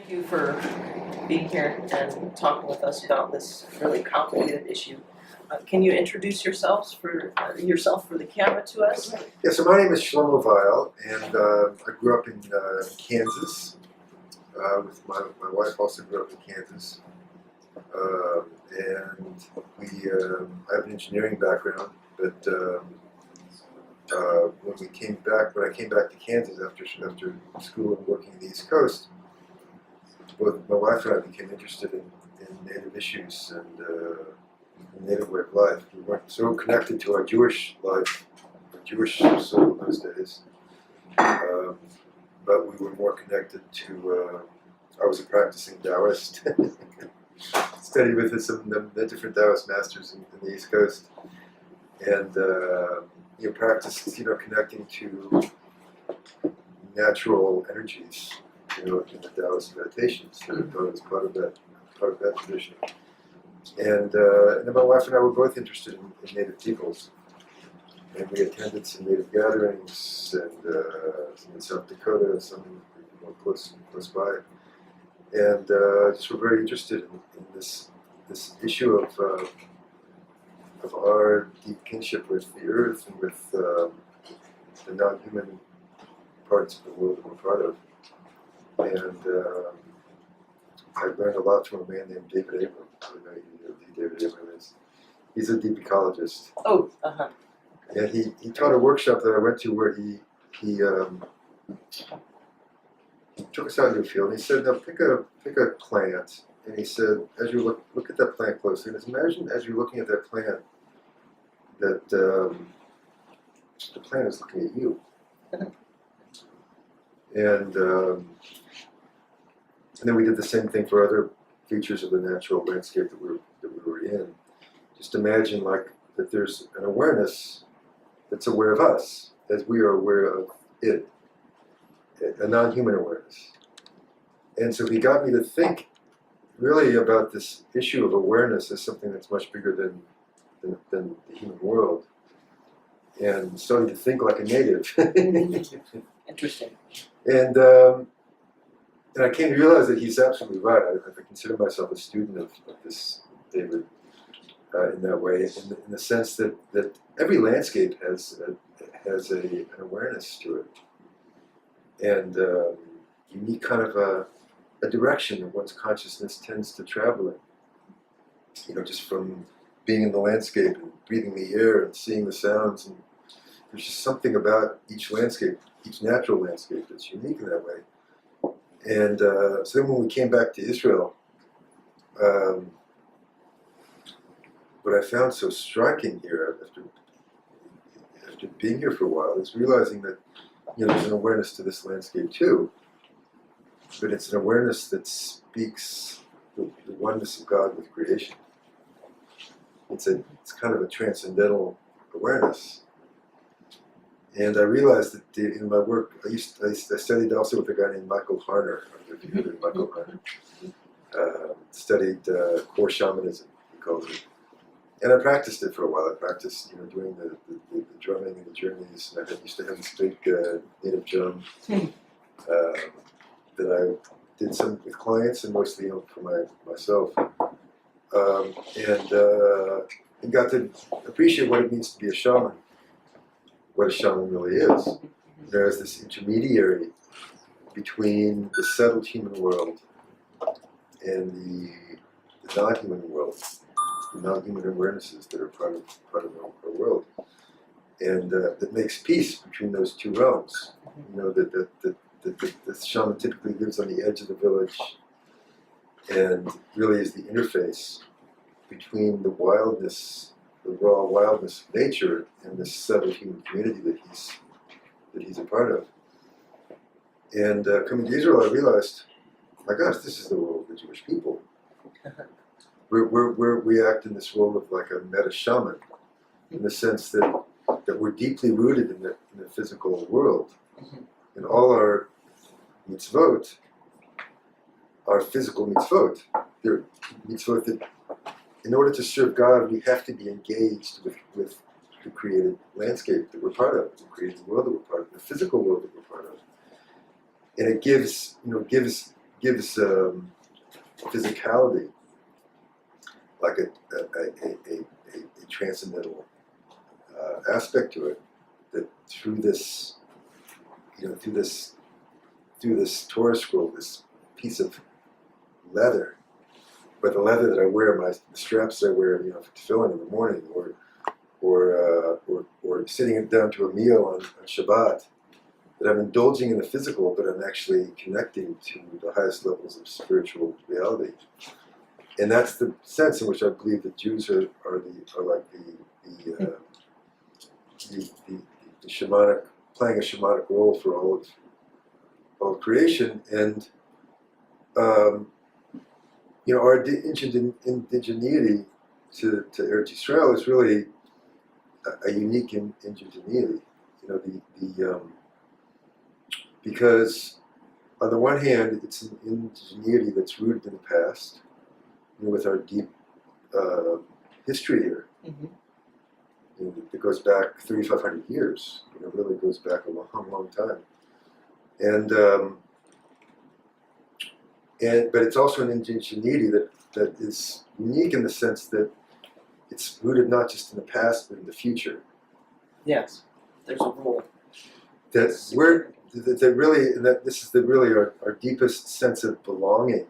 thank you for being here and talking with us about this really complicated issue. Can you introduce yourself for the camera to us? Yeah, so my name is Shlomo Weil, and I grew up in Kansas. With my wife also grew up in Kansas. And I have an engineering background, but when I came back to Kansas after school and working in the East Coast, both my wife and I became interested in Native issues and Native way of life. We weren't so connected to our Jewish life, our Jewish soul in those days, but we were more connected to. I was a practicing Taoist. Studied with some of the different Taoist masters in the East Coast, and practiced connecting to natural energies, in the Taoist meditations. So I thought it was part of that tradition. And then my wife and I were both interested in Native peoples, and we attended some Native gatherings, and some in South Dakota, some close by, and just were very interested in this issue of our deep kinship with the earth and with the non-human parts of the world that we're part of. And I learned a lot from a man named David Abram. I don't know who David Abram is. He's a deep ecologist. Oh, And he taught a workshop that I went to where he took us out into a field and he said, now pick a plant. And he said, as you look at that plant closely, and imagine as you're looking at that plant, that the plant is looking at you. And then we did the same thing for other features of the natural landscape that we were in. Just imagine that there's an awareness that's aware of us as we are aware of it, a non-human awareness. And so he got me to think really about this issue of awareness as something that's much bigger than the human world, and starting to think like a native. interesting. And I came to realize that he's absolutely right. I consider myself a student of this David in that way, in the sense that every landscape has an awareness to it, and unique kind of a direction that one's consciousness tends to travel in. Just from being in the landscape and breathing the air and seeing the sounds, and there's just something about each landscape, each natural landscape, that's unique in that way. And so then when we came back to Israel, what I found so striking here after being here for a while is realizing that there's an awareness to this landscape too, but it's an awareness that speaks the oneness of God with creation. It's kind of a transcendental awareness. And I realized that in my work, I studied also with a guy named Michael Harner. I don't know if you heard of Michael Harner. Studied core shamanism, he calls it. And I practiced it for a while. I practiced, doing the drumming and the journeys. And I used to have this big native drum that I did some with clients and mostly for myself. And got to appreciate what it means to be a shaman. What a shaman really is. There's this intermediary between the settled human world and the non-human world, the non-human awarenesses that are part of our world, and that makes peace between those two realms. That the shaman typically lives on the edge of the village, and really is the interface between the wildness, the raw wildness of nature, and the settled human community that he's a part of. And coming to Israel, I realized, my gosh, this is the role of the Jewish people. We act in this role of like a meta shaman, in the sense that we're deeply rooted in the physical world, and all our mitzvot are physical mitzvot. They're mitzvot that, in order to serve God, we have to be engaged with the created landscape that we're part of, the created world that we're part of, the physical world that we're part of. And it gives gives physicality, like a transcendental aspect to it. That through this, through this Torah scroll, this piece of leather, but the leather that I wear, the straps that I wear, for tefillin in the morning, or sitting down to a meal on Shabbat, that I'm indulging in the physical, but I'm actually connecting to the highest levels of spiritual reality. And that's the sense in which I believe that Jews are like the shamanic, playing a shamanic role for all of creation. And our indigeneity to Eretz Yisrael is really a unique indigeneity. Because on the one hand, it's an indigeneity that's rooted in the past, with our deep history here. It goes back 3,500 years. Really goes back a long, long time. But it's also an indigeneity that is unique in the sense that it's rooted not just in the past but in the future. Yes, there's a rule. That this is really our deepest sense of belonging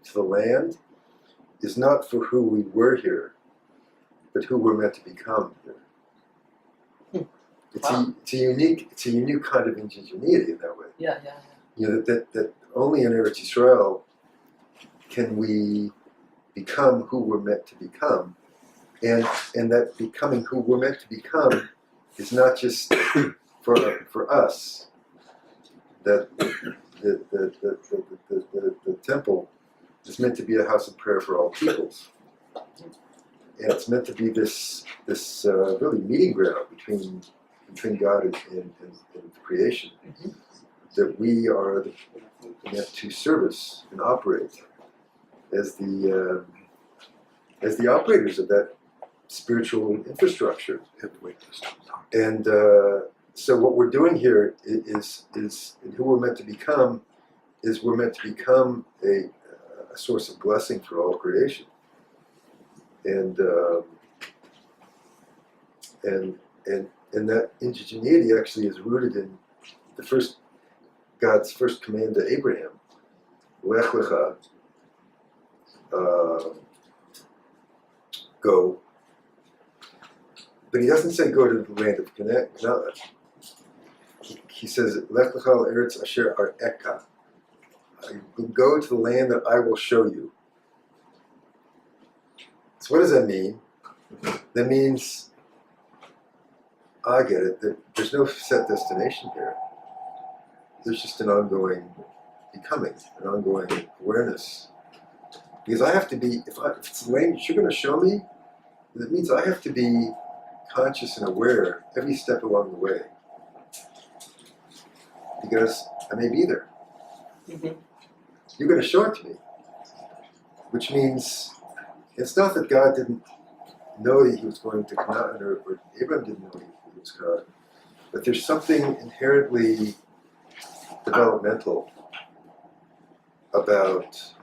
to the land is not for who we were here, but who we're meant to become here. It's a unique kind of indigeneity in that way. Yeah. That only in Eretz Yisrael can we become who we're meant to become, and that becoming who we're meant to become is not just for us. That the temple is meant to be a house of prayer for all peoples, and it's meant to be this really meeting ground between God and creation. That we are meant to service and operate as the operators of that spiritual infrastructure. And so what we're doing here is and who we're meant to become is we're meant to become a source of blessing for all creation. And that indigeneity actually is rooted in God's first command to Abraham, Lech Lecha, go. But he doesn't say go to the land of Canaan. He says, Lech Lecha Eretz Asher Ar'eka. Go to the land that I will show you. So what does that mean? That means, I get it, that there's no set destination here. There's just an ongoing becoming, an ongoing awareness. Because I have to be, if it's the language you're going to show me, that means I have to be conscious and aware every step along the way. Because I may be there. You're going to show it to me. Which means, it's not that God didn't know that he was going to Canaan, or Abraham didn't know he was Canaan, but there's something inherently developmental about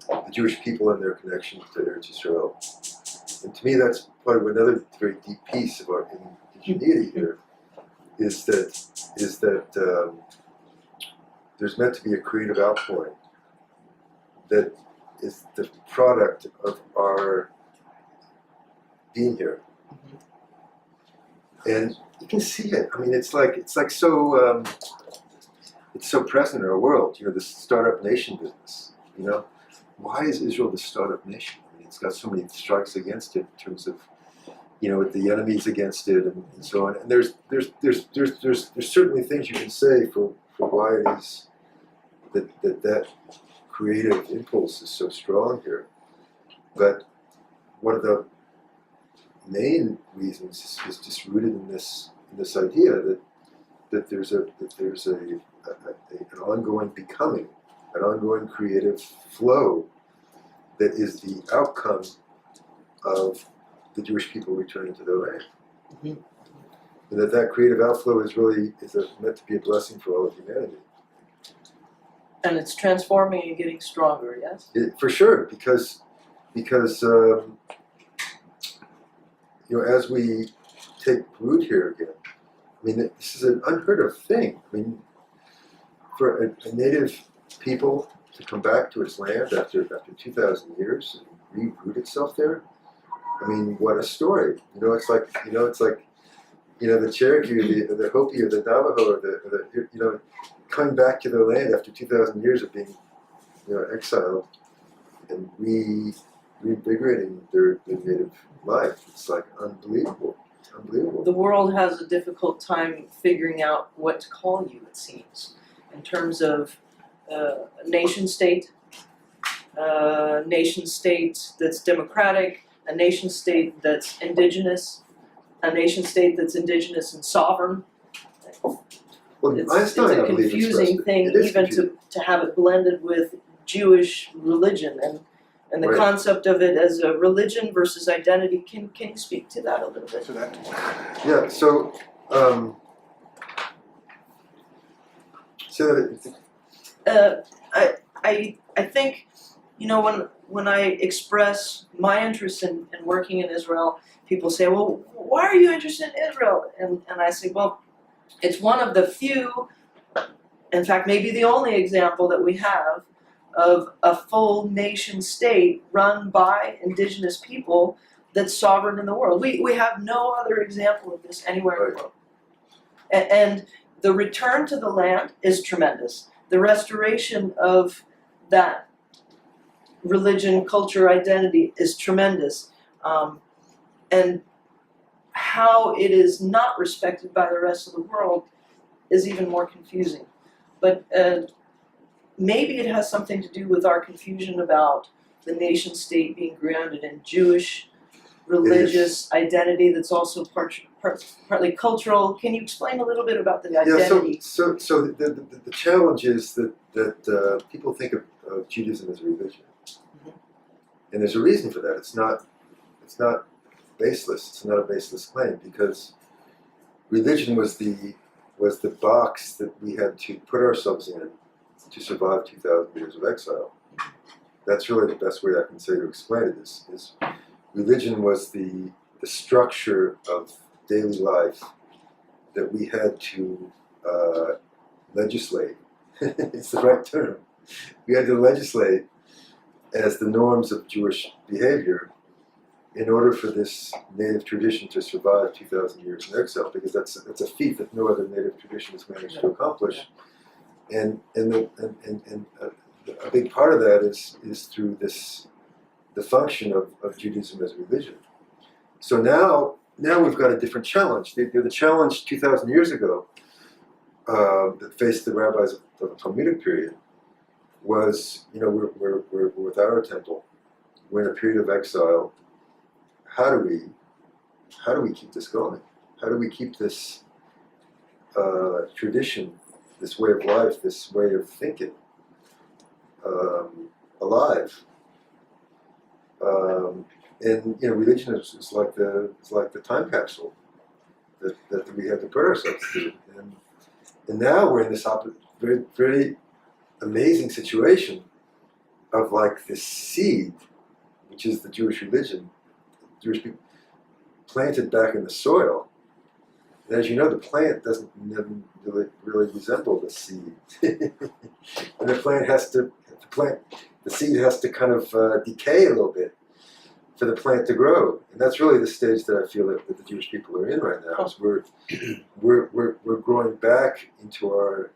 the Jewish people and their connection to Eretz Yisrael. And to me, that's probably another very deep piece of our indigeneity here, is that there's meant to be a creative outpouring that is the product of our being here. And you can see it. I mean, it's so present in our world. This startup nation business. Why is Israel the startup nation? I mean, it's got so many strikes against it in terms of, the enemies against it and so on. And there's certainly things you can say for why it is that creative impulse is so strong here. But one of the main reasons is just rooted in this idea that there's an ongoing becoming, an ongoing creative flow that is the outcome of the Jewish people returning to their land. And that creative outflow is meant to be a blessing for all of humanity. And it's transforming and getting stronger, yes? For sure, because as we take root here again, I mean, this is an unheard of thing. I mean, for a native people to come back to its land after 2,000 years and reroot itself there. I mean, what a story! It's like the Cherokee, or the Hopi, or the Navajo, or the coming back to their land after 2,000 years of being exiled and reinvigorating their native life. It's like unbelievable. It's unbelievable. The world has a difficult time figuring out what to call you, it seems, in terms of nation state that's democratic, a nation state that's indigenous, a nation state that's indigenous and sovereign. Well, It's Einstein, a I believe, confusing expressed thing, it. It is even confusing. to have it blended with Jewish religion and the Right. concept of it as a religion versus identity. Can you speak to that a little bit? So that Yeah. So I think, when I express my interest in working in Israel, people say, well, why are you interested in Israel? And I say, well, it's one of the few, in fact, maybe the only example that we have of a full nation state run by indigenous people that's sovereign in the world. We have no other example of this anywhere in the world. And the return to the land is tremendous. The restoration of that religion, culture, identity is tremendous. And how it is not respected by the rest of the world is even more confusing. But maybe it has something to do with our confusion about the nation state being grounded in Jewish religious identity that's also partly cultural. Can you explain a little bit about the identity? So the challenge is that people think of Judaism as a religion, and there's a reason for that. It's not baseless. It's not a baseless claim, because religion was the box that we had to put ourselves in to survive 2,000 years of exile. That's really the best way I can say to explain it. Is religion was the structure of daily life that we had to legislate. It's the right term. We had to legislate as the norms of Jewish behavior in order for this native tradition to survive 2,000 years in exile, because that's a feat that no other native tradition has managed to accomplish. And a big part of that is through the function of Judaism as a religion. So now we've got a different challenge. The challenge 2,000 years ago that faced the rabbis of the Talmudic period was, we're without our temple. We're in a period of exile. How do we keep this going? How do we keep this tradition, this way of life, this way of thinking alive? And religion is like the time capsule that we had to put ourselves through. And now we're in this very, very amazing situation of like this seed, which is the Jewish religion, Jewish people, planted back in the soil. And as you know, the plant doesn't really resemble the seed. And the seed has to kind of decay a little bit for the plant to grow. And that's really the stage that I feel that the Jewish people are in right now. Is we're growing back into our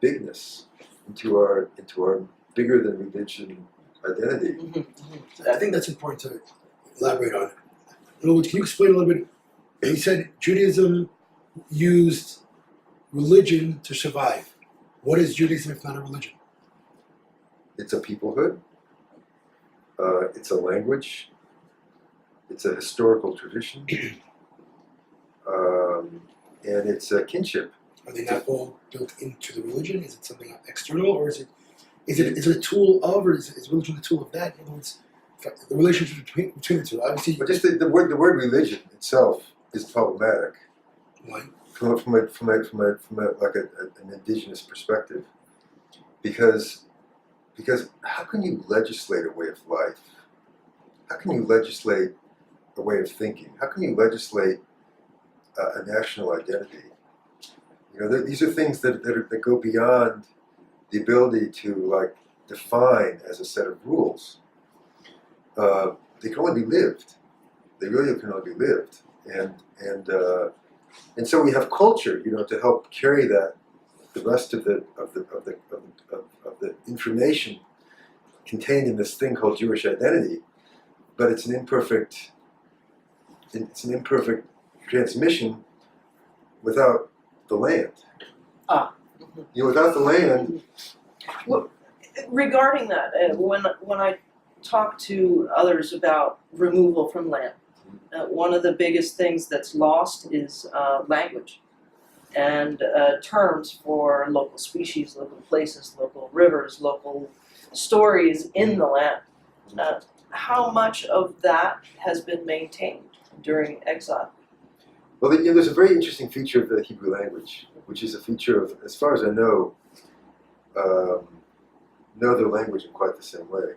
bigness, into our bigger than religion identity. I think that's important to elaborate on. In other words, can you explain a little bit? He said Judaism used religion to survive. What is Judaism if not a religion? It's a peoplehood. It's a language. It's a historical tradition. And it's a kinship. Are they not all built into the religion? Is it something external, or is it a tool of, or is religion a tool of that? In other words, the relationship between the two. Obviously, But just the word religion itself is problematic. Why? From an indigenous perspective, because how can you legislate a way of life? How can you legislate a way of thinking? How can you legislate a national identity? These are things that go beyond the ability to like define as a set of rules. They can only be lived. They really can only be lived, and so we have culture, to help carry that, the rest of the information contained in this thing called Jewish identity, but it's an imperfect transmission without the land. Without the land. Well, regarding that, when I talk to others about removal from land, one of the biggest things that's lost is language and terms for local species, local places, local rivers, local stories in the land. How much of that has been maintained during exile? Well, there's a very interesting feature of the Hebrew language, which is a feature of, as far as I know, no other language in quite the same way.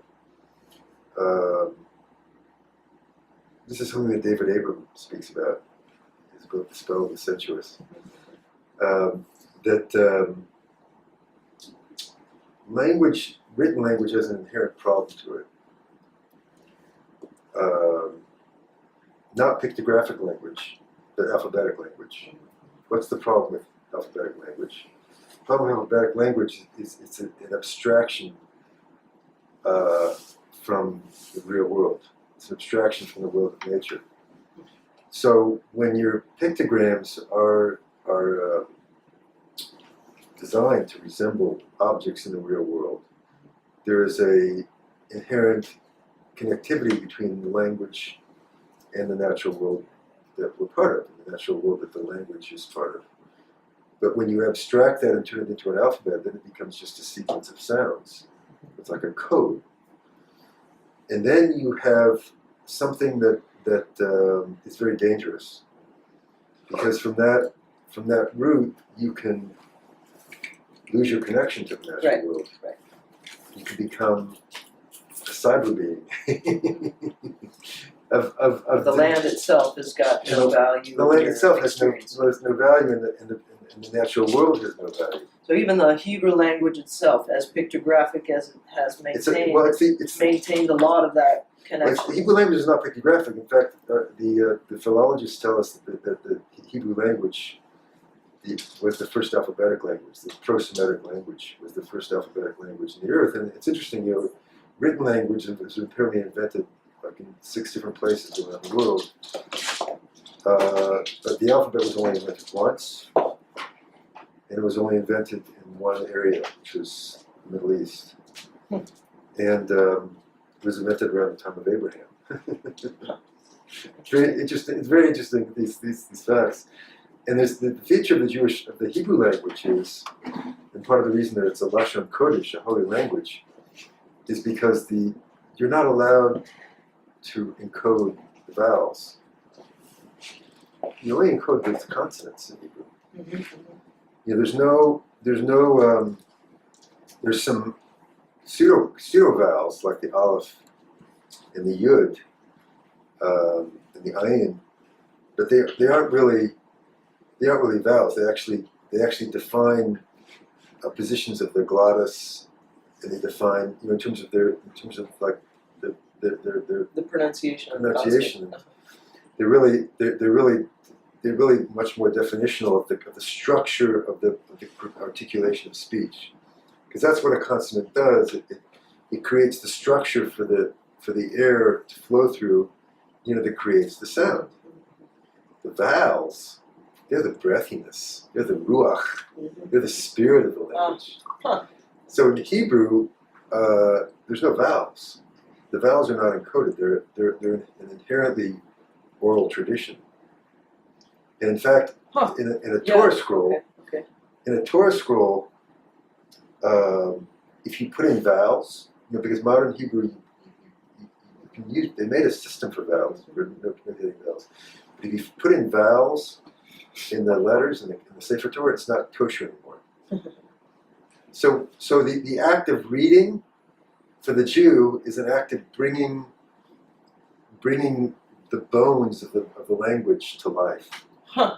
This is something that David Abram speaks about in his book, The Spell of the Sensuous. Language, written language, has an inherent problem to it. Not pictographic language, but alphabetic language. What's the problem with alphabetic language? The problem with alphabetic language is it's an abstraction from the real world. It's an abstraction from the world of nature. So when your pictograms are designed to resemble objects in the real world, there is a inherent connectivity between the language and the natural world that we're part of, and the natural world that the language is part of. But when you abstract that and turn it into an alphabet, then it becomes just a sequence of sounds. It's like a code. And then you have something that is very dangerous, because from that root you can lose your connection to the natural world. Right. You can become a cyber being. The land itself has got no value. The land itself has no value, and the natural world has no value. So even the Hebrew language itself, as pictographic as it has maintained, it's maintained a lot of that connection. The Hebrew language is not pictographic. In fact, the philologists tell us that the Hebrew language was the first alphabetic language. The Pro-Semitic language was the first alphabetic language in the earth. And it's interesting, written language was apparently invented like in 6 different places around the world. But the alphabet was only invented once, and it was only invented in one area, which was the Middle East. And it was invented around the time of Abraham. It's very interesting, these facts. And there's the feature of the Hebrew language is, and part of the reason that it's a Lashon Kodesh, a holy language, is because you're not allowed to encode the vowels. You only encode the consonants in Hebrew. There's some pseudo vowels like the aleph and the yud and the ayin, but they aren't really vowels. They actually define positions of their glottis, and they define in terms of like the pronunciation. They're really much more definitional of the structure of the articulation of speech, because that's what a consonant does. It creates the structure for the air to flow through, that creates the sound. The vowels, they're the breathiness, they're the ruach, they're the spirit of the language. So in Hebrew, there's no vowels. The vowels are not encoded. They're an inherently oral tradition. And in fact, in a Torah scroll, if you put in vowels, because modern Hebrew, you can use. They made a system for vowels, for notating vowels. But if you put in vowels in the letters in the Sefer Torah, it's not kosher anymore. So the act of reading for the Jew is an act of bringing the bones of the language to life. Huh.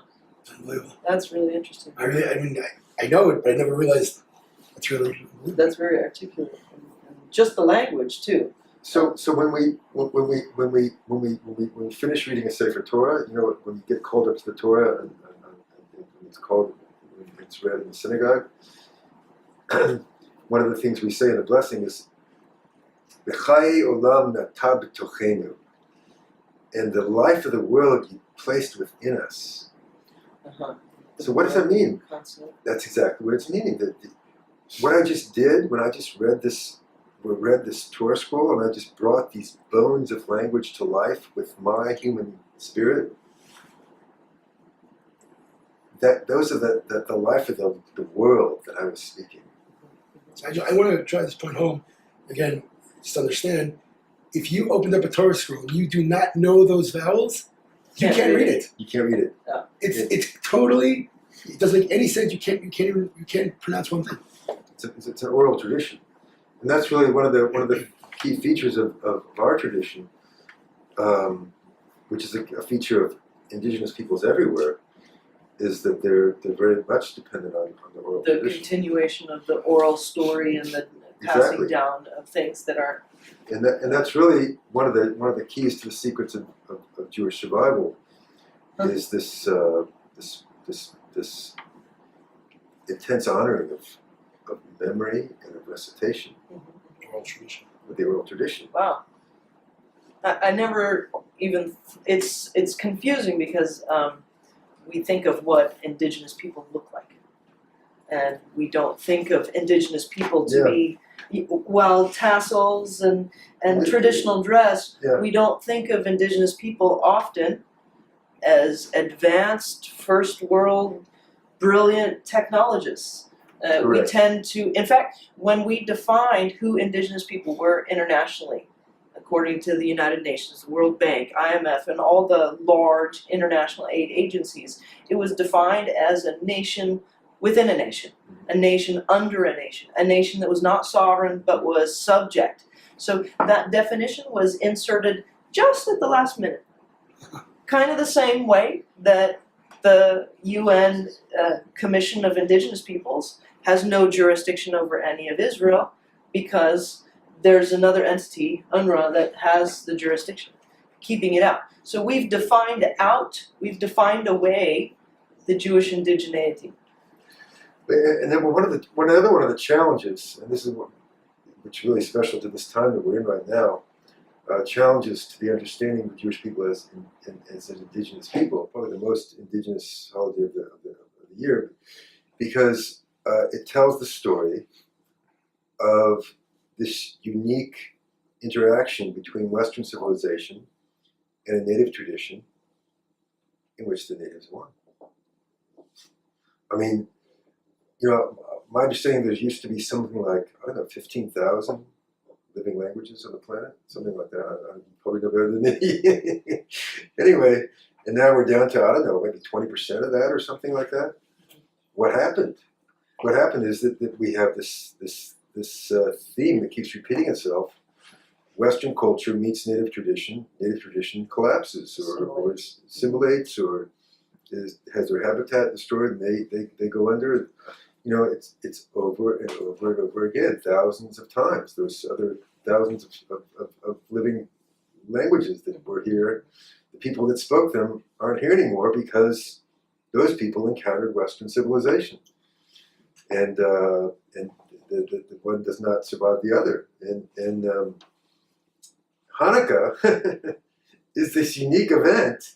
Unbelievable. That's really interesting. I know it, but I never realized it's really. That's very articulate. And just the language too. So when we finish reading a Sefer Torah, when you get called up to the Torah and it's read in the synagogue, one of the things we say in the blessing is V'chai olam nata b'tochenu, and the life of the world you placed within us. Uh-huh. So what does that mean? Consonant. That's exactly what it's meaning. What I just did when I just read this Torah scroll, and I just brought these bones of language to life with my human spirit. Those are the life of the world that I was speaking. I want to drive this point home again. Just understand, if you opened up a Torah scroll and you do not know those vowels, you can't read it. You can't read it. Yeah. It's totally. It doesn't make any sense. You can't pronounce one thing. It's an oral tradition, and that's really one of the key features of our tradition, which is a feature of indigenous peoples everywhere, is that they're very much dependent on the oral The tradition. continuation of the oral story and the passing Exactly. down of things that are. And that's really one of the keys to the secrets of Jewish survival, is this intense honoring of memory and of recitation Oral tradition. with the oral tradition. Wow. I never even. It's confusing because we think of what indigenous people look like, and we don't think of indigenous people to be tassels and traditional dress. Yeah. We don't think of indigenous people often as advanced first world brilliant technologists. We Correct. tend to, in fact, when we defined who indigenous people were internationally, according to the United Nations, the World Bank, IMF, and all the large international aid agencies, it was defined as a nation within a nation under a nation that was not sovereign but was subject. So that definition was inserted just at the last minute. Kind of the same way that the UN Commission of Indigenous Peoples has no jurisdiction over any of Israel because there's another entity, UNRWA, that has the jurisdiction, keeping it out. So we've defined away the Jewish indigeneity. And then one of the challenges, and this is what's really special to this time that we're in right now, challenges to the understanding of the Jewish people as indigenous people, probably the most indigenous holiday of the year, because it tells the story of this unique interaction between Western civilization and a native tradition in which the natives won. I mean, my understanding, there used to be something like, 15,000 living languages on the planet, something like that. I probably know better than me. Anyway, and now we're down to, maybe 20% of that or something like that. What happened? What happened is that we have this theme that keeps repeating itself. Western culture meets native tradition collapses or assimilates or has their habitat destroyed, and they go under. It's over and over and over again, thousands of times. Those other thousands of living languages that were here, the people that spoke them aren't here anymore because those people encountered Western civilization, and the one does not survive the other. And Hanukkah is this unique event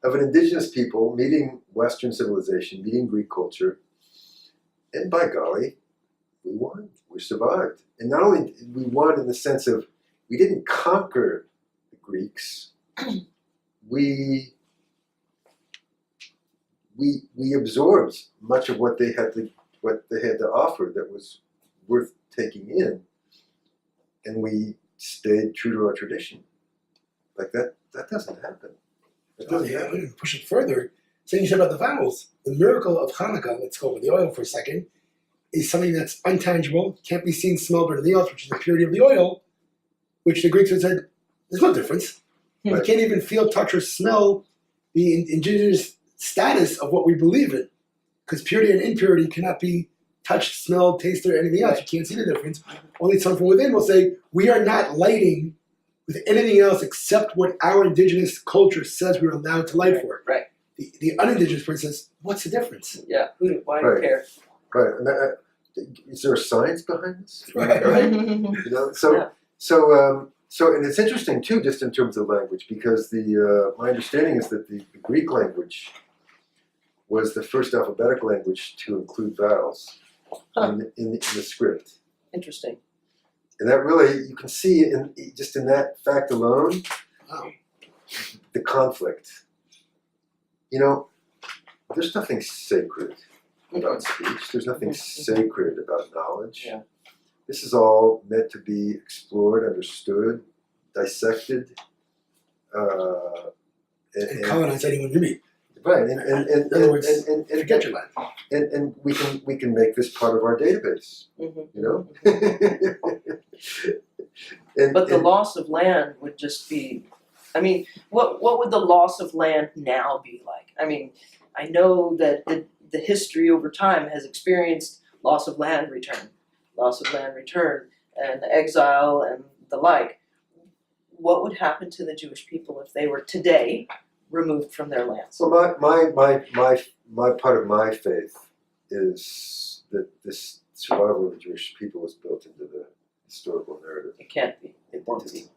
of an indigenous people meeting Western civilization, meeting Greek culture, and by golly, we won. We survived. And not only did we won in the sense of we didn't conquer the Greeks, we absorbed much of what they had to offer that was worth taking in, and we stayed true to our tradition. Like that doesn't happen. It doesn't I'm happen. going to push it further. Saying you said about the vowels, the miracle of Hanukkah, let's go with the oil for a second, is something that's intangible, can't be seen, smelled, or anything else, which is the purity of the oil, which the Greeks had said, there's no difference. Hmm. We can't even feel, touch, or smell the indigenous status of what we believe in. Because purity and impurity cannot be touched, smelled, tasted, or anything else. You can't see the difference. Only someone from within will say, we are not lighting with anything else except what our indigenous culture says we're allowed to light for. Right. The unindigenous person says, what's the difference? Yeah. Why do you Right. care? Right. And is there a science behind this? Right. You know, so, and it's interesting too, just in terms of language, because my understanding is that the Greek language was the first alphabetic language to include vowels in the script, Interesting. and that really you can see just in that fact alone Wow. the conflict. You know, there's nothing sacred about speech. There's nothing sacred about knowledge. Yeah. This is all meant to be explored, understood, dissected, And colonize anyone you meet. right. In other words, forget your land. And we can make this part of our database. Mhm. You know. and, But the and- loss of land would just be, I mean, what would the loss of land now be like? I mean, I know that the history over time has experienced loss of land return, and exile and the like. What would happen to the Jewish people if they were today removed from their lands? So my part of my faith is that this survival of the Jewish people is built into the historical narrative. It can't be. It won't be.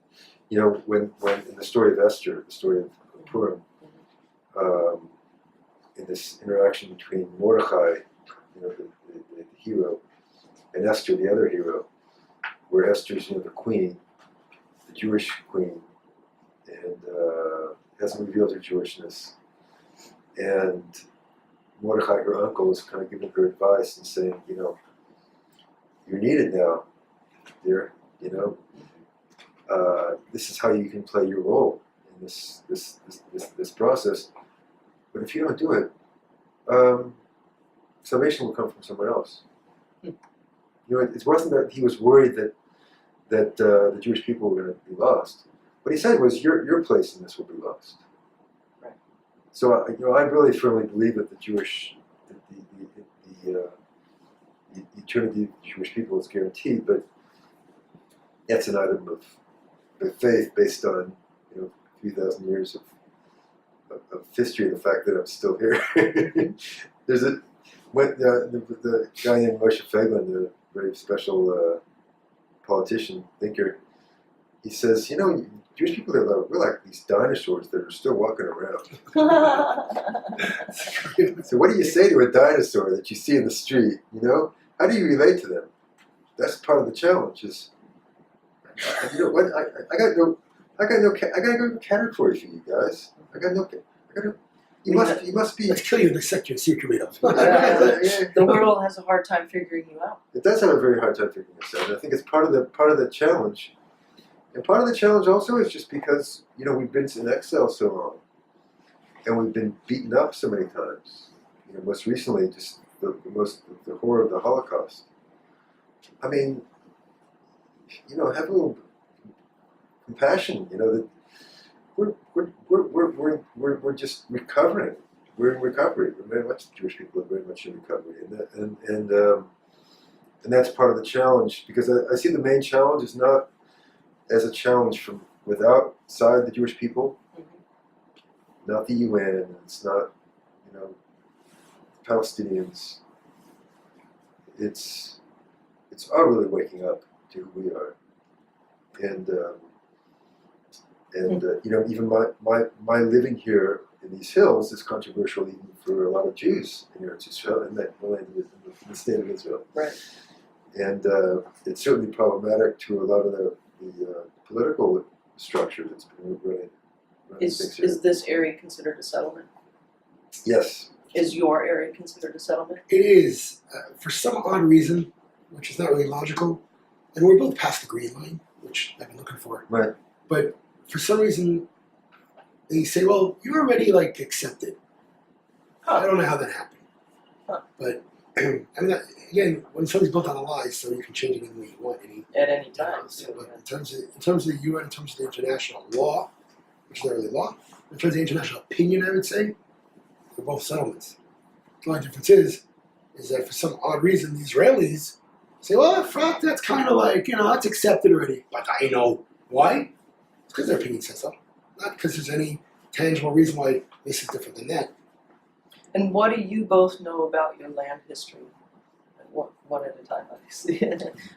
You know, when in the story of Esther, the story of Purim, in this interaction between Mordechai, you know, the hero, and Esther, the other hero, where Esther's, you know, the queen, the Jewish queen, and hasn't revealed her Jewishness, and Mordechai, her uncle, is kind of giving her advice and saying, you know, you're needed now, dear. You know, this is how you can play your role in this process. But if you don't do it, salvation will come from somewhere else. You know, it wasn't that he was worried that the Jewish people were going to be lost. What he said was, your place in this will be lost. Right. So you know, I really firmly believe that the eternity of the Jewish people is guaranteed, but that's an item of faith based on, you know, 3,000 years of history and the fact that I'm still here. There's the guy named Moshe Feiglin, the very special politician, thinker. He says, you know, Jewish people we're like these dinosaurs that are still walking around. So what do you say to a dinosaur that you see in the street? You know, how do you relate to them? That's part of the challenge. Is, you know what? I got no category for you guys. You must be. Let's kill you and dissect your secret of. The world has a hard time figuring you out. It does have a very hard time figuring this out. And I think it's part of the challenge. And part of the challenge also is just because, you know, we've been in exile so long, and we've been beaten up so many times. You know, most recently, just the horror of the Holocaust. I mean, you know, have a little compassion. You know, that we're just recovering. We're in recovery. We're very much, the Jewish people are very much in recovery, and that's part of the challenge, because I see the main challenge is not as a challenge from outside the Jewish people, not the UN. It's not, you know, Palestinians. It's our really waking up to who we are, and you know, even my living here in these hills is controversial even for a lot of Jews in Eretz Yisrael, in the land in the state of Israel. Right. And it's certainly problematic to a lot of the political structure that's been running things here. Is this area considered a settlement? Yes. Is your area considered a settlement? It is, for some odd reason, which is not really logical, and we're both past the green line, which I've been looking for. Right. But for some reason, they say, well, you're already, like, accepted. I don't know how that happened. Huh. But I mean, again, when something's built on a lie, so you can change it any way you want. At any time. But in terms of the UN, in terms of the international law, which is not really law, in terms of the international opinion, I would say they're both settlements. The only difference is that for some odd reason, the Israelis say, "Well, fuck, that's kind of like that's accepted already." But I know why. It's because their opinion says so, not because there's any tangible reason why this is different than that. And what do you both know about your land history? One at a time, obviously.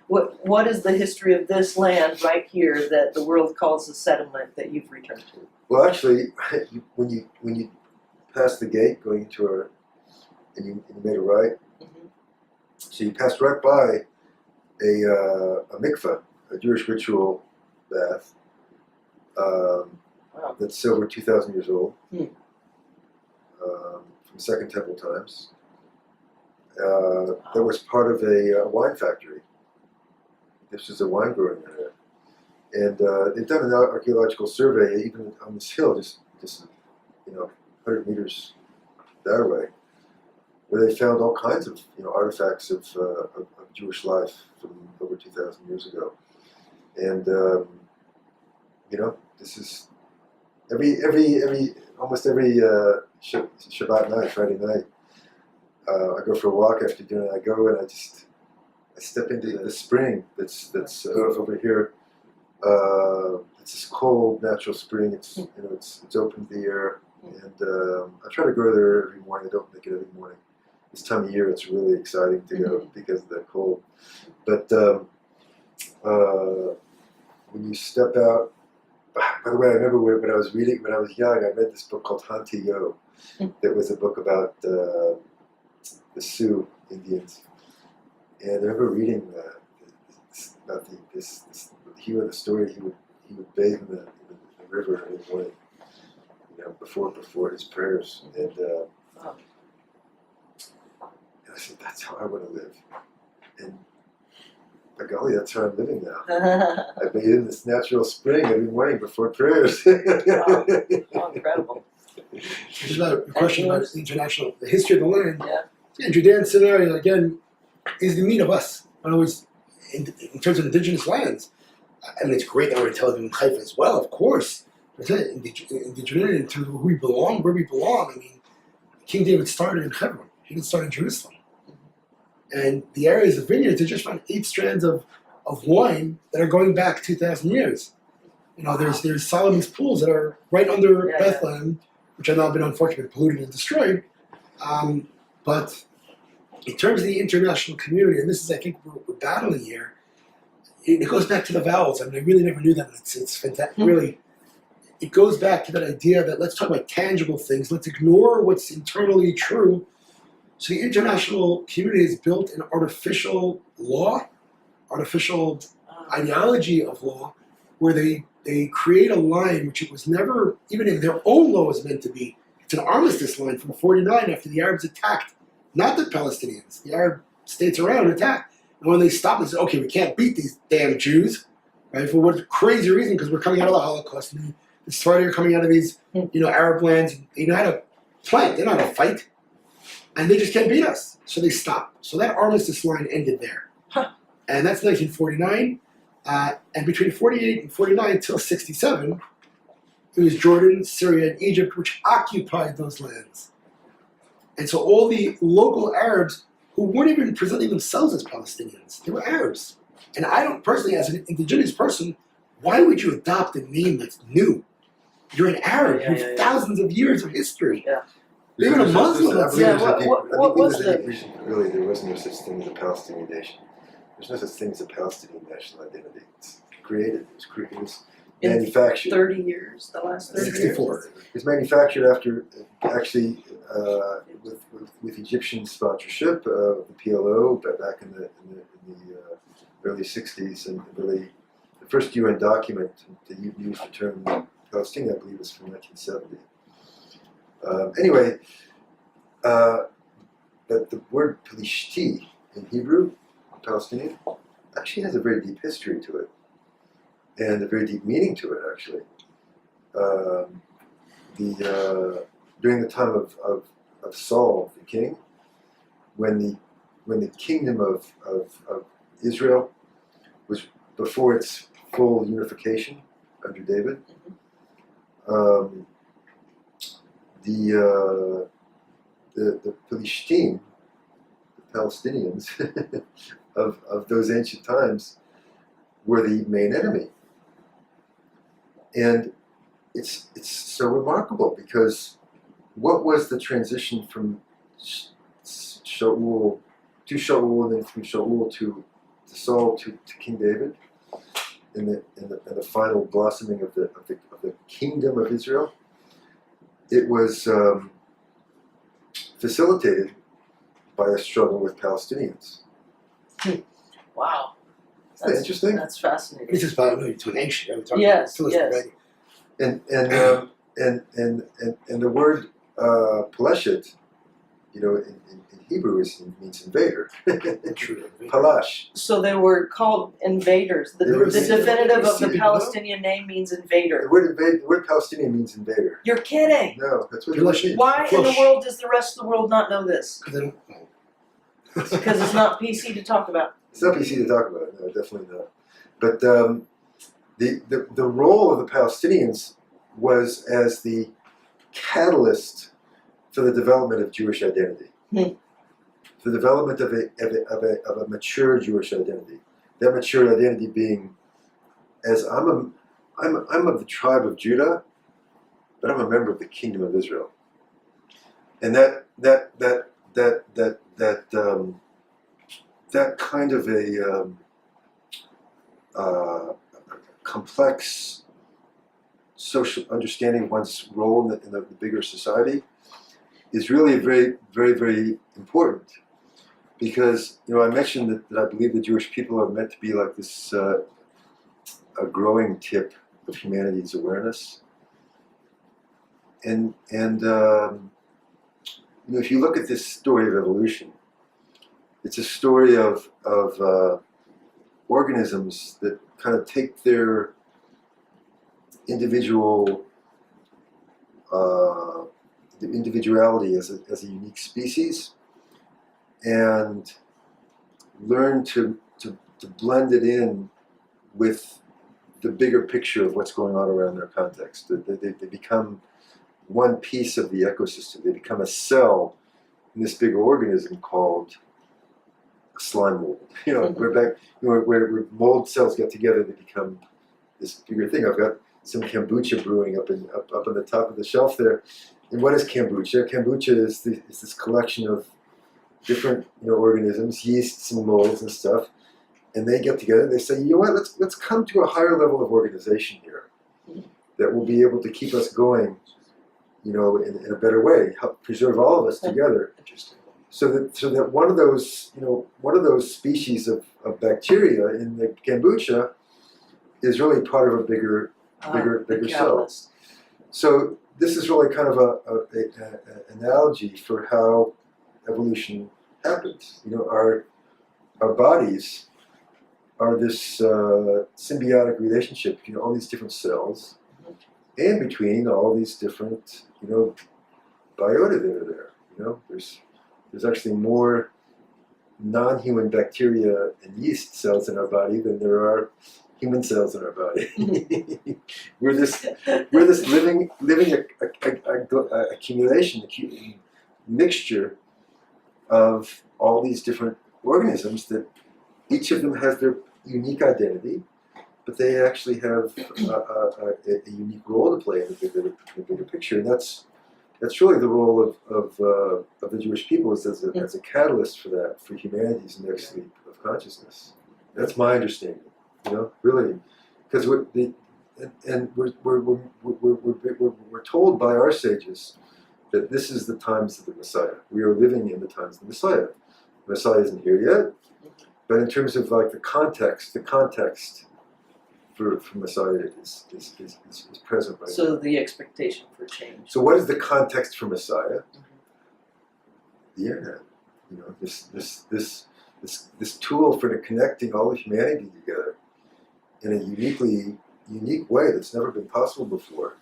What is the history of this land right here that the world calls a settlement that you've returned to? Well, actually, when you pass the gate going into and you made a right, Mm-hmm. so you passed right by a mikveh, a Jewish ritual bath, Wow. that's over 2,000 years old, Hmm. from Second Temple times. That was part of a wine factory. This was a wine growing area, and they've done an archaeological survey even on this hill, just 100 meters that way, where they found all kinds of artifacts of Jewish life from over 2,000 years ago, and this is almost every Shabbat night, Friday night. I go for a walk after dinner. I go and I step into the spring that's over here. It's this cold natural spring. It's open to the air, and I try to go there every morning. I don't make it every morning. This time of year, it's really exciting to go because of the cold. But when you step out, by the way, I remember when I was young, I read this book called Hanti Yo. That was a book about the Sioux Indians, and I remember reading about this the hero of the story. He would bathe in the river every morning, before his prayers, and I said, that's how I want to live, and by golly, that's how I'm living now. I bathe in this natural spring every morning before prayers. Wow. Oh, incredible. Which is about a question about the history of the land. Yeah. Yeah, Judean scenario again is the meat of us. Not always in terms of indigenous lands. I mean, it's great that we're in Tel Aviv and Haifa as well, of course. But indigeneity in terms of who we belong, where we belong. I mean, King David started in Hebron. He didn't start in Jerusalem. And the areas of vineyards, they just found 8 strands of wine that are going back 2,000 years. There's Solomon's pools that are right under Bethlehem, which have now been unfortunately polluted and destroyed. But in terms of the international community, and this is, I think, we're battling here, it goes back to the vowels. I mean, I really never knew that. It's fantastic. Really, it goes back to that idea that let's talk about tangible things. Let's ignore what's internally true. So the international community has built an artificial law, artificial ideology of law, where they create a line which it was never, even in their own law, was meant to be. It's an armistice line from '49 after the Arabs attacked, not the Palestinians, the Arab states around attacked. And when they stopped, they said, okay, we can't beat these damn Jews, right? For what crazy reason? Because we're coming out of the Holocaust. And the Sephardi are coming out of these, Arab lands. They know how to plant. They know how to fight. And they just can't beat us. So they stopped. So that armistice line ended there. And that's 1949. And between 48 and 49 till 67, it was Jordan, Syria, and Egypt which occupied those lands. And so all the local Arabs who weren't even presenting themselves as Palestinians, they were Arabs. And I don't personally, as an indigenous person, why would you adopt a name that's new? You're an Arab. You have thousands of years of history. Yeah. Even a Muslim. What was the... Really, there was no such thing as a Palestinian nation. There's no such thing as a Palestinian national identity. It's created. It was manufactured. 30 years, the last 30 64. years? It was manufactured after, actually, with Egyptian sponsorship of the PLO, but back in the early 60s, and really the first UN document to use the term Palestinian, I believe, was from 1970. Anyway, but the word Palishti in Hebrew, Palestinian, actually has a very deep history to it, and a very deep meaning to it, actually. During the time of Saul, the king, when when the kingdom of Israel was before its full unification under David, um, the Philistine, the Palestinians of those ancient times were the main enemy. And it's so remarkable because what was the transition from Shaul to Shaul and then from Shaul to Saul to King David in the final blossoming of the kingdom of Israel? It was facilitated by a struggle with Palestinians. Wow. Isn't that interesting? That's fascinating. This is probably to an ancient. We're talking Yes, about Philistine, yes. right? And the word Peleshet, in Hebrew means invader. True. Palash. So they were called invaders. The They were definitive of the invaders. Palestinian name means The invader. word Palestinian means invader. You're kidding. No, that's what it means. Why in the Flush. world does the rest of the world not know this? Because they don't. Because it's not PC to talk about. It's not PC to talk about. No, definitely not. But the role of the Palestinians was as the catalyst for the development of Jewish identity, the development of a mature Jewish identity. That mature identity being, as I'm of the tribe of Judah, but I'm a member of the kingdom of Israel, and that kind of a complex social understanding of one's role in the bigger society is really very, very, very important. Because, I mentioned that I believe the Jewish people are meant to be like this a growing tip of humanity's awareness. And if you look at this story of evolution, it's a story of organisms that kind of take their individuality as a unique species and learn to blend it in with the bigger picture of what's going on around their context. They become one piece of the ecosystem. They become a cell in this bigger organism called a slime mold. Where mold cells get together, they become this bigger thing. I've got some kombucha brewing up on the top of the shelf there. And what is kombucha? Kombucha is this collection of different organisms, yeasts and molds and stuff, and they get together and they say, let's come to a higher level of organization here that will be able to keep us going, in a better way, help preserve all of us together. Interesting. So that one of those species of bacteria in the kombucha is really part of a bigger cell. Catalyst. So this is really kind of an analogy for how evolution happens. Our bodies are this symbiotic relationship between all these different cells and between all these different biota that are there. There's actually more non-human bacteria and yeast cells in our body than there are human cells in our body. we're this living accumulation, mixture of all these different organisms that each of them has their unique identity, but they actually have a unique role to play in the bigger picture. And that's really the role of the Jewish people as a catalyst for that, for humanity's next leap of consciousness. That's my understanding. Really, because we're told by our sages that this is the times of the Messiah. We are living in the times of the Messiah. The Messiah isn't here yet, but in terms of like the context for Messiah is present right now. So the expectation for change. So what is the context for Messiah? The internet. This tool for connecting all of humanity together in a unique way that's never been possible before,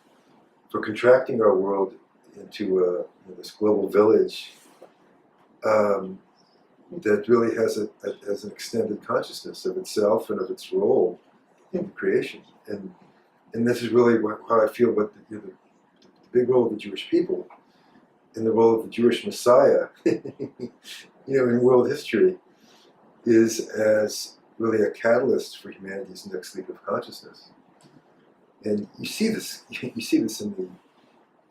for contracting our world into this global village, that really has has an extended consciousness of itself and of its role in creation. And this is really how I feel about the big role of the Jewish people and the role of the Jewish Messiah, in world history, is as really a catalyst for humanity's next leap of consciousness. And you see this in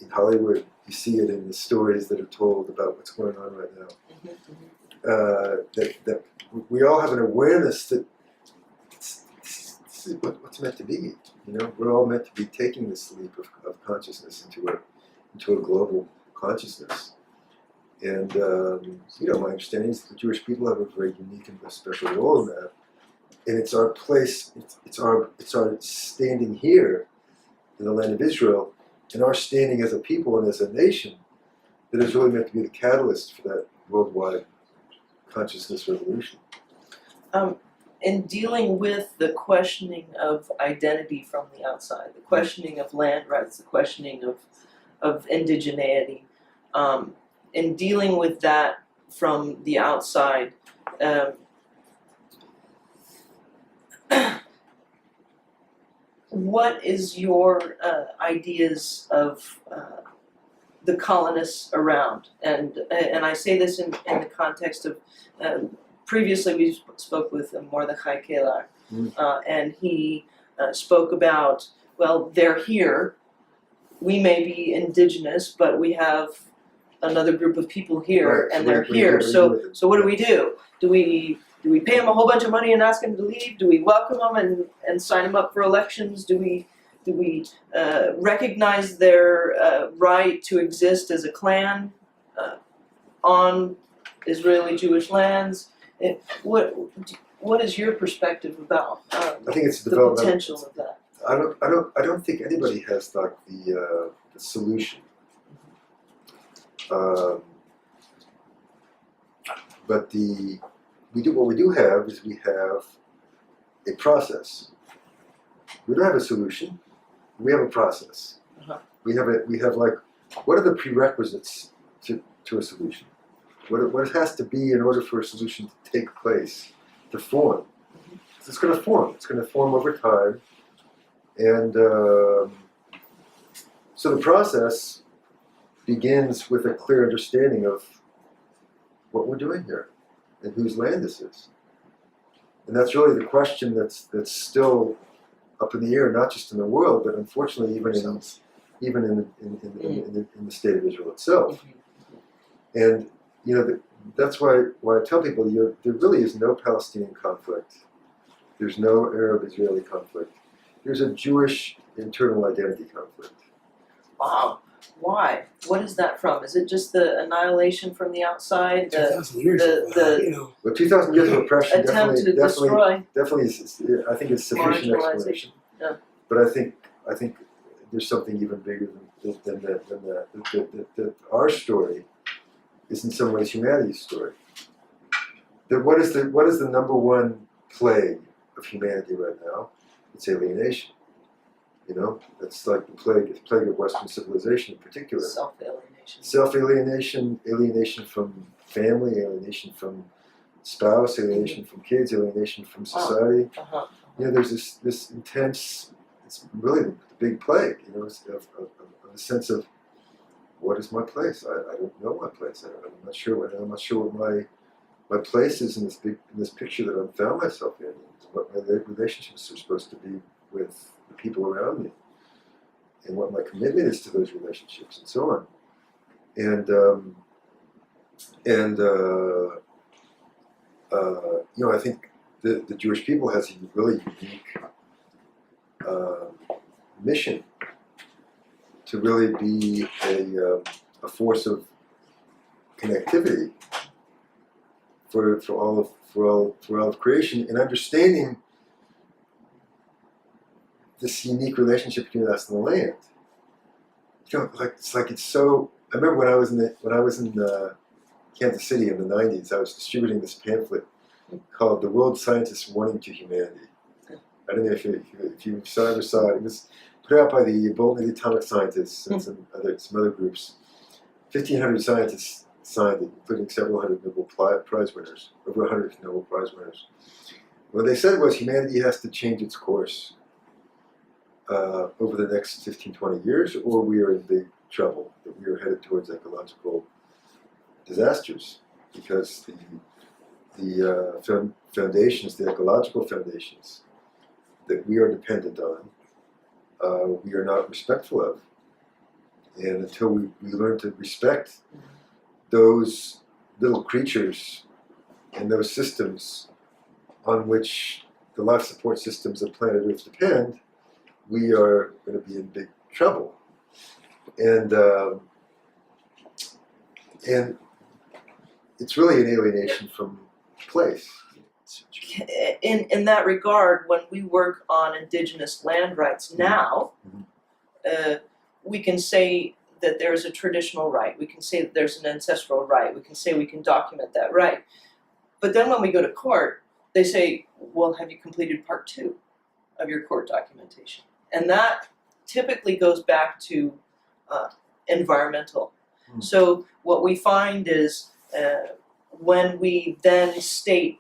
Hollywood. You see it in the stories that are told about what's going on right now. That we all have an awareness that this is what's meant to be. We're all meant to be taking this leap of consciousness into a global consciousness. And my understanding is that the Jewish people have a very unique and special role in that. And it's our place. It's our standing here in the land of Israel, and our standing as a people and as a nation that is really meant to be the catalyst for that worldwide consciousness revolution. In dealing with the questioning of identity from the outside, the questioning of land rights, the questioning of indigeneity, in dealing with that from the outside, what is your ideas of the colonists around? And I say this in the context of previously we spoke with Mordechai Kelar, and he spoke about, well, they're here. We may be indigenous, but we have another group of people here, Right, and so they're here. So what do we do? Do we pay them a whole bunch of money and ask them to leave? Do we welcome them and sign them up for elections? Do we recognize their right to exist as a clan on Israeli Jewish lands? What is your perspective about I think it's the development. potential of that? I don't think anybody has like the solution. But what we do have is we have a process. We don't have a solution. We have a process. We have like, what are the prerequisites to a solution? What it has to be in order for a solution to take place, to form. It's going to form. It's going to form over time. And so the process begins with a clear understanding of what we're doing here and whose land this is. And that's really the question that's still up in the air, not just in the world, but unfortunately even in the state of Israel itself. And that's why I tell people there really is no Palestinian conflict. There's no Arab-Israeli conflict. There's a Jewish internal identity conflict. Wow. Why? What is that from? Is it just the annihilation from the outside? 2,000 years Well, 2,000 years of oppression attempt to destroy? definitely is, I think it's sufficient explanation. Yeah. But I think there's something even bigger than that. That our story is in some ways humanity's story. That what is the number one plague of humanity right now? It's alienation. That's like the plague of Western civilization in particular. Self-alienation. Self-alienation, alienation from family, alienation from spouse, alienation from kids, alienation from society. There's this intense, it's really the big plague, of a sense of, what is my place? I don't know my place. I'm not sure what my place is in this picture that I've found myself in. What my relationships are supposed to be with the people around me, and what my commitment is to those relationships, and so on. And I think the Jewish people has a really unique mission to really be a force of connectivity for all of creation, and understanding this unique relationship between us and the land. It's so. I remember when I was in Kansas City in the '90s, I was distributing this pamphlet called "The World Scientists Warning to Humanity." I don't know if you ever saw it. It was put out by the Bolton Atomic Scientists and some other groups. 1,500 scientists signed it, including several hundred Nobel Prize winners, over 100 Nobel Prize winners. What they said was humanity has to change its course over the next 15, 20 years, or we are in big trouble, that we are headed towards ecological disasters, because the foundations, the ecological foundations that we are dependent on, we are not respectful of. And until we learn to respect those little creatures and those systems on which the life support systems of planet Earth depend, we are going to be in big trouble. And it's really an alienation from place. In that regard, when we work on indigenous land rights now, we can say that there's a traditional right. We can say that there's an ancestral right. We can say we can document that right. But then when we go to court, they say, well, have you completed part 2 of your court documentation? And that typically goes back to environmental. So what we find is when we then state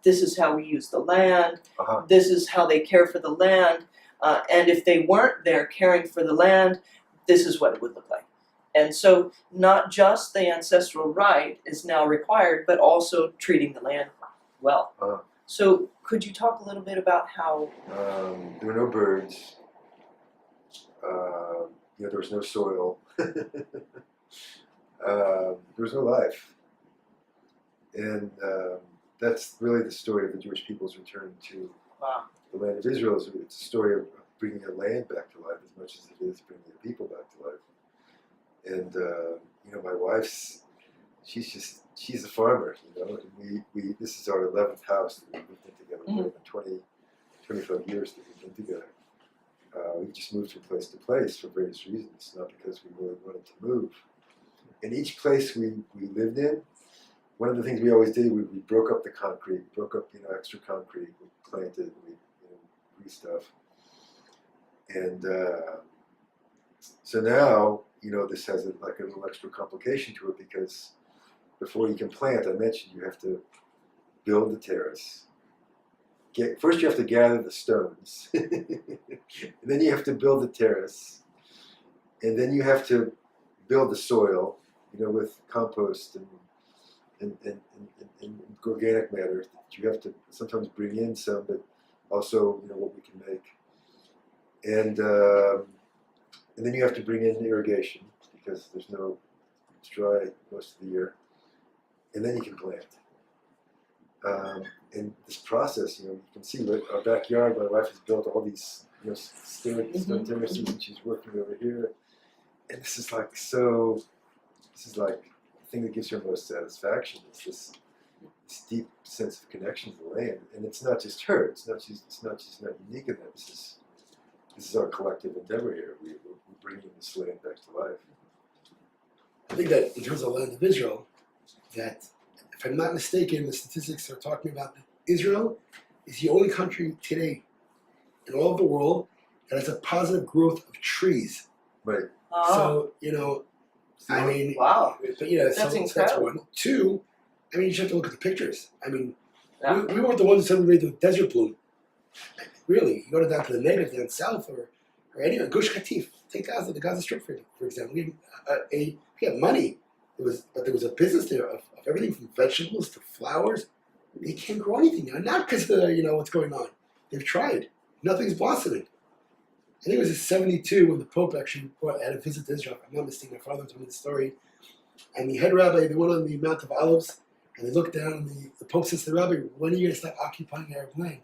this is how we use the land, this is how they care for the land, and if they weren't there caring for the land, this is what it would look like. And so not just the ancestral right is now required, but also treating the land well. So could you talk a little bit about how... there were no birds, there was no soil, there was no life. And that's really the story of the Jewish people's return to the land of Israel. It's a story of bringing a land back to life as much as it is bringing the people back to life. And my wife's, she's a farmer, and we this is our 11th house that we've lived in together. More than 25 years that we've been together. We just moved from place to place for various reasons, not because we really wanted to move. In each place we lived in, one of the things we always did, we broke up the concrete, broke up extra concrete, we planted, we grew stuff. And so now, this has a little extra complication to it, because before you can plant, I mentioned you have to build the terrace. First you have to gather the stones, and then you have to build the terrace, and then you have to build the soil, with compost and organic matter that you have to sometimes bring in some, but also what we can make. And then you have to bring in irrigation, because it's dry most of the year, and then you can plant. And this process, you can see our backyard. My wife has built all these, stone terraces, and she's working over here. And this is like the thing that gives her most satisfaction. It's this deep sense of connection to the land, and it's not just her. It's not unique in that. This is our collective endeavor here. We're bringing this land back to life. I think that in terms of the land of Israel, that if I'm not mistaken, the statistics are talking about that Israel is the only country today in all of the world that has a positive growth of trees. Right. So, I mean, wow. But, That's so incredible. that's one. Two, I mean, you just have to look at the pictures. I mean, Yeah. we weren't the ones who said we made the desert bloom. Really, you go down to the Negev down south, or anywhere, Gush Katif, take Gaza, the Gaza Strip, for example. We had money. But there was a business there of everything from vegetables to flowers. They can't grow anything now, not because of what's going on. They've tried. Nothing's blossoming. I think it was in '72 when the Pope actually had a visit to Israel. If I'm not mistaken, my father told me the story. And the head rabbi, they went on the Mount of Olives, and they looked down, and the Pope says to the rabbi, "When are you going to stop occupying Arab land?"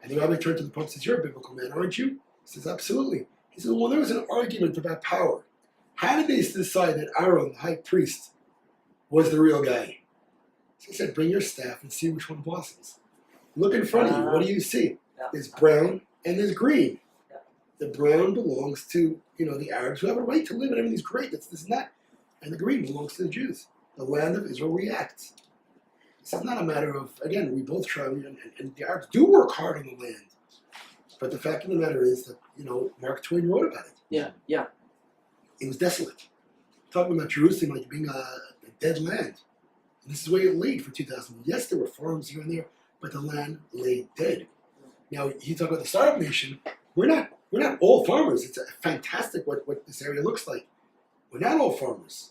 And the rabbi turned to the Pope and says, "You're a biblical man, aren't you?" He says, "Absolutely." He says, "Well, there was an argument about power. How did they decide that Aaron, the high priest, was the real guy?" So he said, "Bring your staff and see which one blossoms. Look in front of you. What do you see? Yeah. There's brown and there's green. Yeah. The brown belongs to the Arabs who have a right to live, and everything's great. That's this and that. And the green belongs to the Jews. The land of Israel reacts. This is not a matter of, again, we both try, and the Arabs do work hard on the land. But the fact of the matter is that, Mark Twain wrote about it. Yeah. It was desolate. Talking about Jerusalem like being a dead land. And this is where it laid for 2,000 years. Yes, there were farms here and there, but the land lay dead. Now, you talk about the startup nation, we're not all farmers. It's fantastic what this area looks like. We're not all farmers.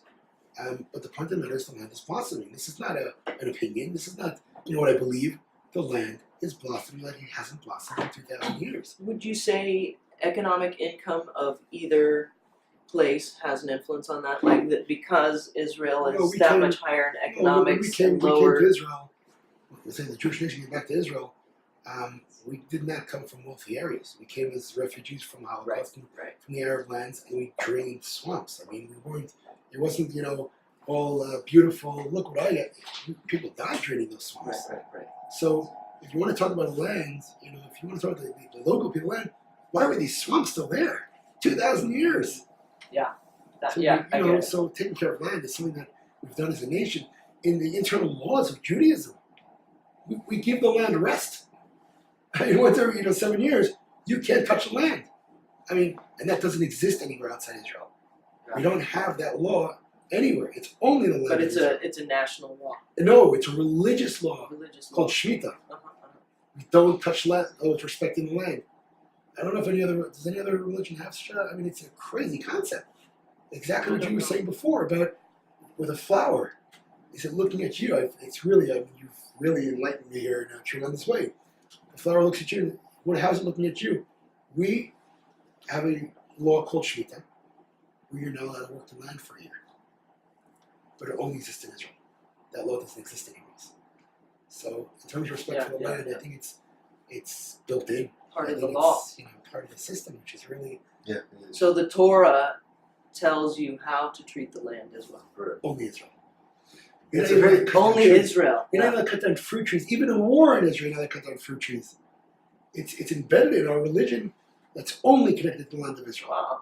But the point of the matter is the land is blossoming. This is not an opinion. This is not, what I believe. The land is blossoming like it hasn't blossomed in 2,000 years. Would you say economic income of either place has an influence on that? Like that because Israel is that much higher in economics and we lower. came to Israel. We're saying the Jewish nation came back to Israel. We did not come from wealthy areas. We came as refugees from Holocaust and from the Arab lands, and we drained swamps. I mean, we weren't. It wasn't, all beautiful. Look what I got. People died draining those swamps. Right. So, if you want to talk about land, if you want to talk about the local people land, why were these swamps still there? 2,000 years. So taking care of land is something that we've done as a nation. In the internal laws of Judaism, we give the land a rest. I mean, once every 7 years, you can't touch the land. I mean, and that doesn't exist anywhere outside Israel. We don't have that law anywhere. It's only the land. But of Israel. it's a national law. No, it's a religious law called Law. Shemitah. Uh-huh. We don't touch land. Oh, it's respecting the land. I don't know if does any other religion have such a, I mean, it's a crazy concept. Exactly what you were saying before about with a flower. He said, looking at you, it's really, you've really enlightened me here in a tremendous way. The flower looks at you, how's it looking at you? We have a law called Shemitah, where you're not allowed to work the land for a year. But it only exists in Israel. That law doesn't exist anywhere else. So, in terms of respect for the land, I think it's built in. Part of the law. Part of the system, which is really So the Torah tells you how to treat the land as well. Correct. only Israel. It's a very Only Israel. You're not allowed to cut down fruit trees. Even in war in Israel, you're not allowed to cut down fruit trees. It's embedded in our religion that's only connected to the land of Israel. Wow.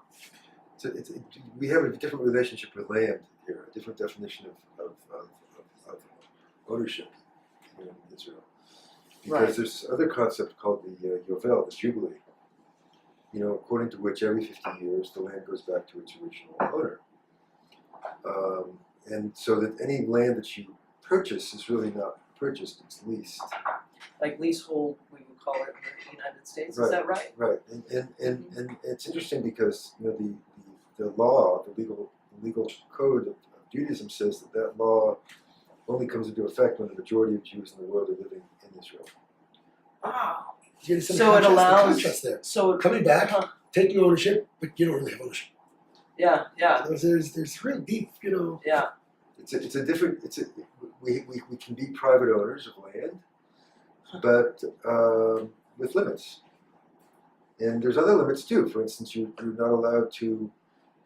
We have a different relationship with land here, a different definition of ownership in Israel. Because there's other concept called the Yovel, the Jubilee, according to which every 50 years the land goes back to its original owner. And so that any land that you purchase is really not purchased, it's leased. Like leasehold, we would call it in the United States. Right. Is that right? Right, and it's interesting because the law, the legal code of Judaism says that law only comes into effect when the majority of Jews in the world are living in Israel. Wow. So it allows contrast there. So Coming back, taking ownership, but you don't really have ownership. Yeah. There's real deep, Yeah. It's a different. We can be private owners of land, but with limits. And there's other limits too. For instance, you're not allowed to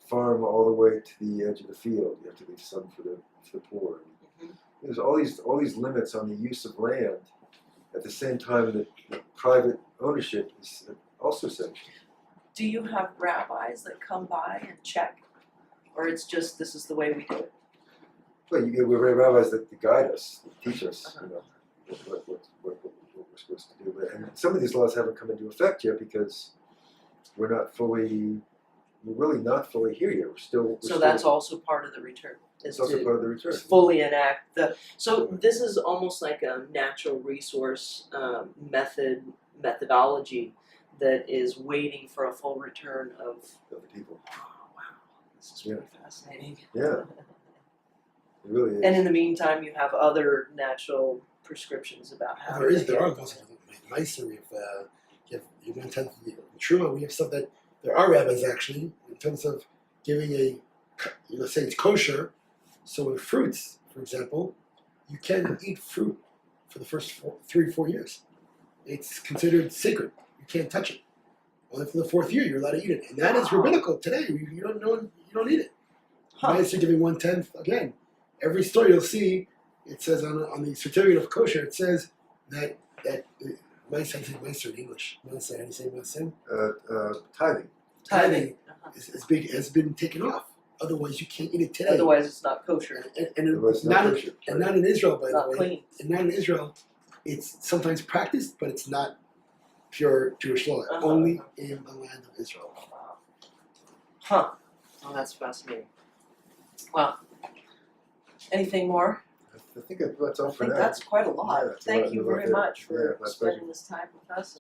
farm all the way to the edge of the field. You have to leave some for the poor. Mm-hmm. There's all these limits on the use of land. At the same time, that private ownership is also sanctioned. Do you have rabbis that come by and check, or it's just this is the way we do it? Well, we have rabbis that guide us, that teach us, what we're supposed to do. And some of these laws haven't come into effect yet because we're really not fully here yet. So that's also part of the return. It's also part of the return. Fully enact the. So this is almost like a natural resource methodology that is waiting for a full return of Of the people. Oh wow, this is really fascinating. Yeah. It really is. And in the meantime, you have other natural prescriptions about how. There are laws like nicer. You have 1/10 of the truma. We have stuff that there are rabbis actually in terms of giving say it's kosher. So with fruits, for example, you can't eat fruit for the first 3 or 4 years. It's considered sacred. You can't touch it. Only for the 4th year you're allowed to eat it, and that is rabbinical today. You don't eat it. Nice are giving 1/10 again. Every store you'll see, it says on the certificate of kosher, it says that Meiser in English. Meiser, how do you say Meiser? Tithing. Has been taken off. Otherwise, you can't eat it today. Otherwise, it's not kosher. And Otherwise, not kosher. in Israel, by Not the way. clean. And not in Israel, it's sometimes practiced, but it's not pure Jewish law. Only in the land of Israel. Huh. Oh, that's fascinating. Wow. Anything more? I think that's all I for think now. that's quite a lot. Yeah, that's a Thank lot you about very that. much Yeah, for my spending pleasure. this time with us.